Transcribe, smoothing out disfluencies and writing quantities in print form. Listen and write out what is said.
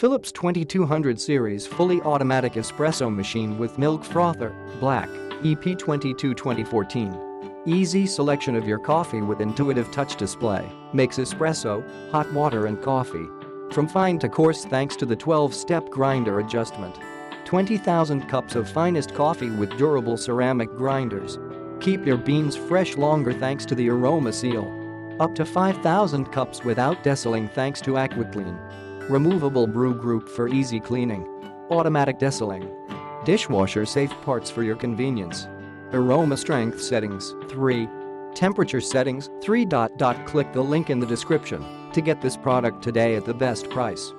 Philips 2200 series fully automatic espresso machine with milk frother, black, EP22 2014. Easy selection of your coffee with intuitive touch display makes espresso, hot water and coffee from fine to coarse thanks to the 12-step grinder adjustment. 20,000 cups of finest coffee with durable ceramic grinders. Keep your beans fresh longer thanks to the Aroma seal. Up to 5,000 cups without descaling thanks to AquaClean. Removable brew group for easy cleaning. Automatic descaling. Dishwasher safe parts for your convenience. Aroma strength settings 3. Temperature settings 3. Click the link in the description to get this product today at the best price.